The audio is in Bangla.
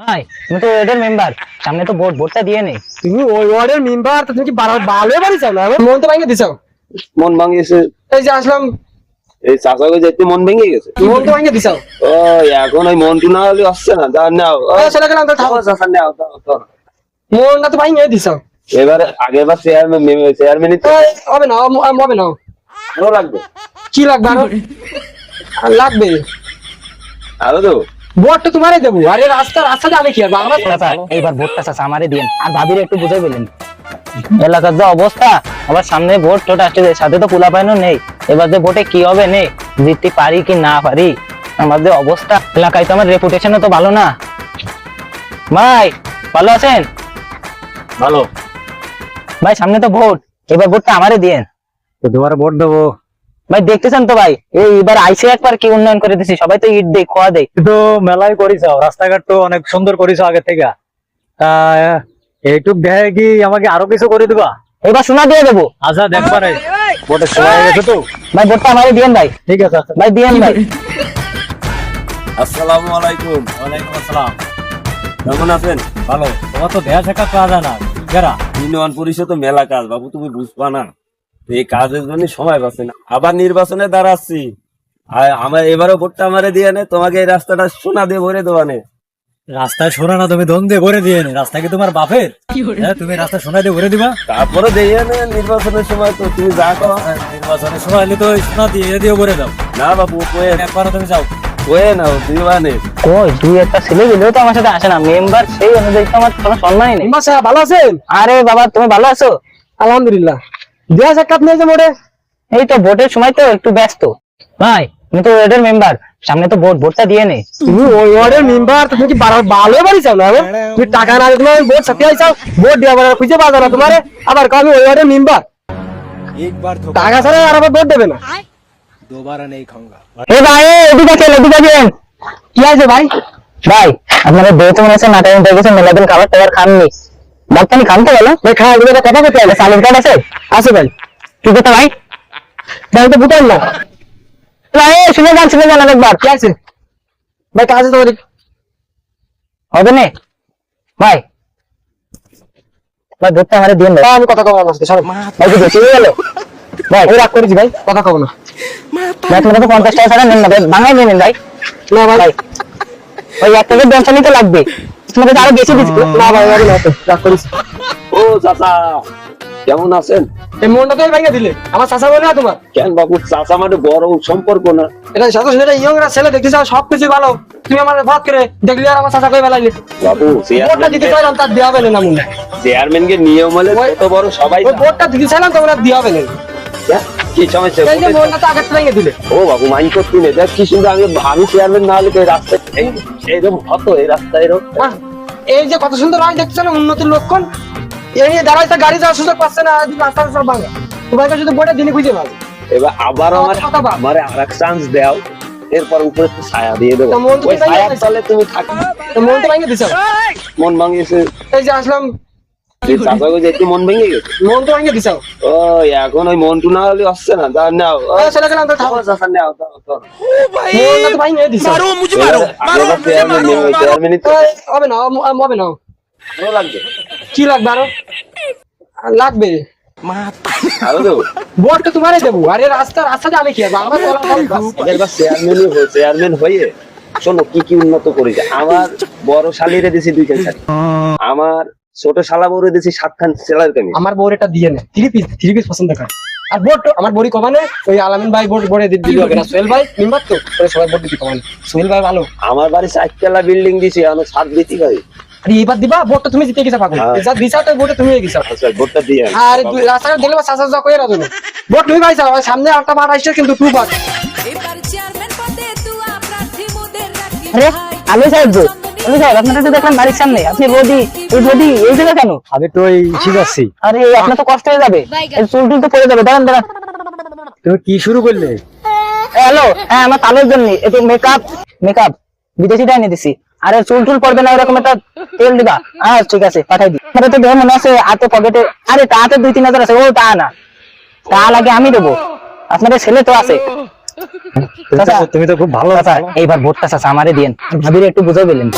ভাই তুমি তো ওয়ার্ডের মেম্বার, সামনে তো ভোটটা দিয়ে নেই। তুমি ওই ওয়ার্ডের মেম্বার, তো তুমি কি ভালো বাড়ি চাও না? মন তো ভাঙে দিছাও। মন ভাঙিয়েছে? এই যে আসলাম, এই চাচাকে যেতে মন ভেঙে গেছে। মন তো ভাঙে দিছাও। ও এখন ওই মনটু না হলে আসছে না, যা নাও চলে গেলাম তো, থাকো চাচা, নাও দাও। মন না তো ভাঙে দিছাও। এবারে আগেরবার চেয়ারম্যান হবে না, হবে না। আরো লাগবে? কি লাগবে আরো? লাগবে আরো দেবো? ভোটটা তোমারই দেবো। আরে রাস্তা যাবে কি আর আমরা? চাচা এইবার ভোটটা চাচা আমারে দিন, আর ভাবির একটু বুঝাই বলেন। এলাকার যা অবস্থা, আবার সামনে ভোট আসছে, সাথে তো পোলা পাইনও নেই। এবার যে ভোটে কি হবে নেই, জিততে পারি কি না পারি, আমার যে অবস্থা এলাকায়, তো আমার রেপুটেশনও তো ভালো না। ভাই ভালো আছেন? ভালো। ভাই সামনে তো ভোট, এবার ভোটটা আমারে দিন। তো তোমার ভোট দেবো। ভাই দেখতেছেন তো ভাই, এইবার আইসে একবার কি উন্নয়ন করে দিছি, সবাই তো ইট দেয়, খোয়া দেয়। তো মেলায় করিস, রাস্তাঘাট তো অনেক সুন্দর করিস আগে থেকে। তা এইটুক দেখে কি আমাকে আরো কিছু করে দিবা? এবার শোনা দিয়ে দেবো। আচ্ছা দেখবারে, ভোটের সময় হয়ে গেছে তো। ভাই ভোটটা আমারে দিন ভাই। ঠিক আছে, আচ্ছা। ভাই দিয়েন ভাই। আসসালামু আলাইকুম। ওয়ালাইকুম আসসালাম। কেমন আছেন? ভালো। তোমার তো দেয়া শেখা কাজ হয় না, যারা ইউনিয়ন পরিষদ তো মেলা কাজ বাবু, তুমি বুঝবা না। তো এই কাজের জন্য সময় পাচ্ছে না, আবার নির্বাচনে দাঁড়াচ্ছি। আর আমার এবারও ভোটটা আমারে দিয়ে নে, তোমাকে এই রাস্তাটা সোনা দিয়ে ভরে দেওয়া নে। রাস্তায় শোনা না, তুমি ধন দিয়ে ভরে দিয়ে নে। রাস্তা কি তোমার বাপের? হ্যাঁ, তুমি রাস্তা সোনা দিয়ে ভরে দিবা। তারপরে দিয়ে নে, নির্বাচনের সময় তো তুমি যা করো। নির্বাচনের সময় হলে তো ওই সোনা দিয়ে ভরে দাও। না বাবু কয়ে একবার তুমি যাও। কয়ে নাও, দিবা নে। কই দুই একটা ছেলে দিলেও তো আমার সাথে আসে না, মেম্বার সেই অনুযায়ী তো আমার কোনো সম্মানই নেই। মেম্বার সাহেব ভালো আছেন? আরে বাবা তুমি ভালো আছো? আলহামদুলিল্লাহ। দেয়া সাক্ষাৎ নিয়েছে মোটে। এই তো ভোটের সময় তো একটু ব্যস্ত। ভাই তুমি তো ওয়ার্ডের মেম্বার, সামনে তো ভোটটা দিয়ে নেই। তুমি ওই ওয়ার্ডের মেম্বার, তো তুমি কি ভালো বাড়ি চাও না? তুমি টাকা না দিলে ভোট সাথে আইসাও, ভোট দিয়ে আবার খুঁজে পাওয়া যাবে না তোমারে। আবার আমি ওই ওয়ার্ডের মেম্বার, টাকা ছাড়া আর আবার ভোট দেবে না। এ ভাই এদিকে চল, এদিকে আসেন। কি আছে ভাই? ভাই আপনাদের বউ তো মনে হচ্ছে নাটাই উঠে গেছে, মেলাদিন খাবার টাবার খাননি, ভাত পানি খান তো বলো। ভাই খাওয়া দিলে কথা বলতে হবে। চালের কার্ড আছে? আছে ভাই। কি কথা ভাই? ভাই তো বুঝলাম না। ভাই শুনে যান একবার। কি আছে ভাই? কাজ আছে তোমার? হবে না ভাই? ভাই ভোটটা আমারে দিন ভাই। আমি কথা কব না আজকে, সরো। ভাই কি বেশি হয়ে গেল? ভাই আমি রাগ করেছি ভাই, কথা কব না। ভাই আপনারা তো 50 টাকা ছাড়া নেন না ভাই, বাঙাই নেন ভাই। না ভাই, ওই এক প্যাকেট বেঞ্চানি তো লাগবে, তোমাদের আরো বেশি দিচ্ছি। না ভাই, আমি না, রাগ করেছি। ও চাচা কেমন আছেন? এই মনটা তো ভাঙিয়ে দিলে। আমার চাচা বলে না তোমার? কেন বাবু, চাচা মানে বড় সম্পর্ক না? এটা সাথে সাথে ইয়ংরা ছেলে দেখতে চাও, সবকিছু ভালো। তুমি আমার ভাত করে দেখলি আর আমার চাচা কই বেলাইলে। বাবু ভোটটা দিতে চাইলাম, তার দেওয়া হবে না মনে। চেয়ারম্যানকে নিয়ম হলে কত বড় সবাই ওই ভোটটা দিতে চাইলাম, তোমরা দেওয়া হবে না। কি সমস্যা? এই যে মনটা তো আগে ভেঙে দিলে। ও বাবু মাইন করতে নেই, দেখ কি সুন্দর। আমি চেয়ারম্যান না হলে তো এই রাস্তায় এইরকম হতো, এই রাস্তায় এরকম। এই যে কত সুন্দর হয় দেখছো না, উন্নতির লক্ষণ। এই নিয়ে দাঁড়াইতে গাড়ি যাওয়ার সুযোগ পাচ্ছে না, রাস্তা সব ভাঙা। তোমাকে শুধু ভোটের দিনে খুঁজে পাবে। এবার আবার আমার আর এক চান্স দাও, এরপর উপরে একটু ছায়া দিয়ে দেবো। তা মন তো ওই ভেঙে ছায়ার গেছে। তলে তুমি থাকো। তো মন তো ভেঙে দিছো। মন ভাঙিয়েছে? এই যে আসলাম, এই চাচাকে যেতে মন ভেঙে গেছে? মন তো ভেঙে দিছো। ও এখন ওই মনটু না হলে আসছে না, যা নাও। চলে গেলাম তো, থাকো। চাচা নাও দাও। মনটা তো ভেঙে দিছো। চেয়ারম্যানই তো হবে না, হবে না। ভালো লাগবে। কি লাগবে আরো? লাগবে আরো দেবো? ভোটটা তোমারই দেবো। আরে রাস্তা যাবে কি আর? আমার এবার চেয়ারম্যান হয়ে শোনো কি কি উন্নত করেছে। আমার বড় শালিরে দিছি 2 শাড়ি, আমার ছোট শালা বউরে দিছি 7 খান সেলার কামিজ। আমার বউর এটা দিয়ে নে, থ্রি পিস পছন্দ করে। আর ভোট আমার বড়ি কমানে, ওই আলামিন ভাই ভোট দিল হবে না। সোহেল ভাই মেম্বার তো, সবাই ভোট দিতে কমানে। সোহেল ভাই ভালো। আমার বাড়ি 4 তলা বিল্ডিং দিছি, আমি 7 দিতে পারি। আরে এবার দিবা, ভোটটা তুমি জিতে গেছো পাগল। যা দিছা তো ভোটে তুমি গেছো। আচ্ছা ভোটটা দিয়ে আর রাস্তাঘাট দেখলে চাচা যা কইরা দেবে। ভোট তুমি পাইছো, সামনে একটা মাঠ আসছে কিন্তু 2 বার। আরে আলু সাহেব গো, আলু সাহেব আপনারা তো দেখলাম বাড়ির সামনে, আপনি রোদি এই জায়গা কেন? আমি তো এই শিখাচ্ছি। আরে আপনার তো কষ্ট হয়ে যাবে, চুল টুল তো পড়ে যাবে। দাঁড়ান। তুমি কি শুরু করলে? হ্যালো, হ্যাঁ আমার তালুর জন্য একটু মেকআপ বিদেশিটা এনে দিছি। আরে চুল টুল পড়বে না, এরকম একটা তেল দিবা। হ্যাঁ ঠিক আছে, পাঠাই দিই। আপনার তো দেখে মনে আছে হাতে পকেটে, আরে তাতে 2-3 হাজার আছে। ও তা না, তা লাগে আমি দেবো, আপনাদের ছেলে তো আছে। তুমি তো খুব ভালো। এইবার ভোটটা চাচা আমারে দিন, ভাবির একটু বুঝাই বললেন।